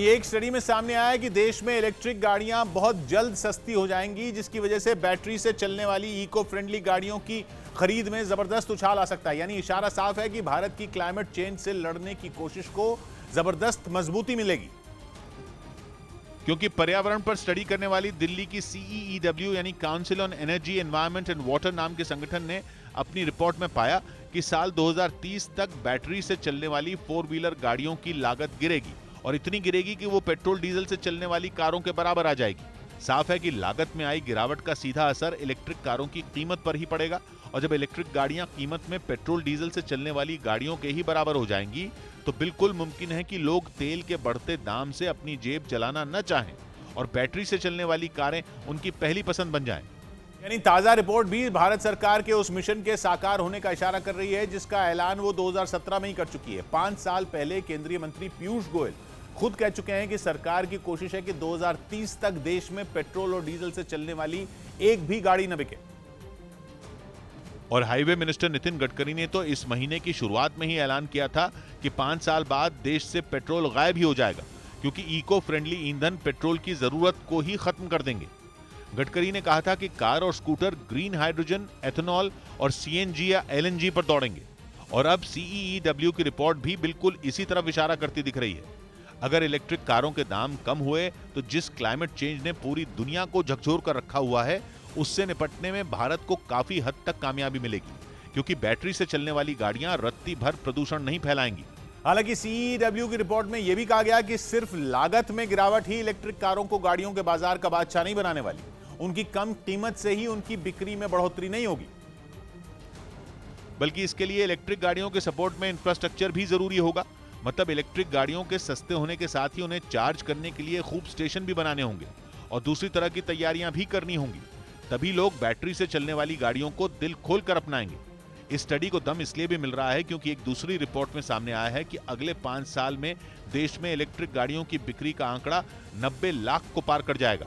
ये एक स्टडी में सामने आया है कि देश में इलेक्ट्रिक गाड़ियां बहुत जल्द सस्ती हो जाएंगी, जिसकी वजह से बैटरी से चलने वाली इको फ्रेंडली गाड़ियों की खरीद में जबरदस्त उछाल आ सकता है। यानी इशारा साफ है कि भारत की क्लाइमेट चेंज से लड़ने की कोशिश को जबरदस्त मजबूती मिलेगी। क्योंकि पर्यावरण पर स्टडी करने वाली दिल्ली की CEEW यानी council on energy, environment and water नाम के संगठन ने अपनी रिपोर्ट में पाया कि साल 2030 तक बैटरी से चलने वाली 4 व्हीलर गाड़ियों की लागत गिरेगी और इतनी गिरेगी कि वो पेट्रोल डीजल से चलने वाली कारों के बराबर आ जाएगी। साफ है कि लागत में आई गिरावट का सीधा असर इलेक्ट्रिक कारों की कीमत पर ही पड़ेगा और जब इलेक्ट्रिक गाड़ियां कीमत में पेट्रोल डीजल से चलने वाली गाड़ियों के ही बराबर हो जाएंगी तो बिल्कुल मुमकिन है कि लोग तेल के बढ़ते दाम से अपनी जेब चलाना न चाहें और बैटरी से चलने वाली कारें उनकी पहली पसंद बन जाएं। यानी ताजा रिपोर्ट भी भारत सरकार के उस मिशन के साकार होने का इशारा कर रही है जिसका ऐलान वो 2017 में ही कर चुकी है। 5 साल पहले केंद्रीय मंत्री पीयूष गोयल खुद कह चुके हैं कि सरकार की कोशिश है कि 2030 तक देश में पेट्रोल और डीजल से चलने वाली एक भी गाड़ी न बिके। और हाईवे मिनिस्टर नितिन गडकरी ने तो इस महीने की शुरुआत में ही ऐलान किया था कि 5 साल बाद देश से पेट्रोल गायब ही हो जाएगा, क्योंकि इको फ्रेंडली ईंधन पेट्रोल की जरूरत को ही खत्म कर देंगे। गडकरी ने कहा था कि कार और स्कूटर ग्रीन हाइड्रोजन, एथेनॉल और CNG या LNG पर दौड़ेंगे और अब CEEW की रिपोर्ट भी बिल्कुल इसी तरफ इशारा करती दिख रही है। अगर इलेक्ट्रिक कारों के दाम कम हुए तो जिस क्लाइमेट चेंज ने पूरी दुनिया को झकझोर कर रखा हुआ है उससे निपटने में भारत को काफी हद तक कामयाबी मिलेगी, क्योंकि बैटरी से चलने वाली गाड़ियां रत्ती भर प्रदूषण नहीं फैलाएंगी। हालांकि CEEW की रिपोर्ट में यह भी कहा गया कि सिर्फ लागत में गिरावट ही इलेक्ट्रिक कारों को गाड़ियों के बाजार का बादशाह नहीं बनाने वाली। उनकी कम कीमत से ही उनकी बिक्री में बढ़ोतरी नहीं होगी, बल्कि इसके लिए इलेक्ट्रिक गाड़ियों के सपोर्ट में इंफ्रास्ट्रक्चर भी जरूरी होगा। मतलब इलेक्ट्रिक गाड़ियों के सस्ते होने के साथ ही उन्हें चार्ज करने के लिए खूब स्टेशन भी बनाने होंगे और दूसरी तरह की तैयारियां भी करनी होंगी। तभी लोग बैटरी से चलने वाली गाड़ियों को दिल खोलकर अपनाएंगे। इस स्टडी को दम इसलिए भी मिल रहा है क्योंकि एक दूसरी रिपोर्ट में सामने आया है कि अगले 5 साल में देश में इलेक्ट्रिक गाड़ियों की बिक्री का आंकड़ा 90 लाख को पार कर जाएगा।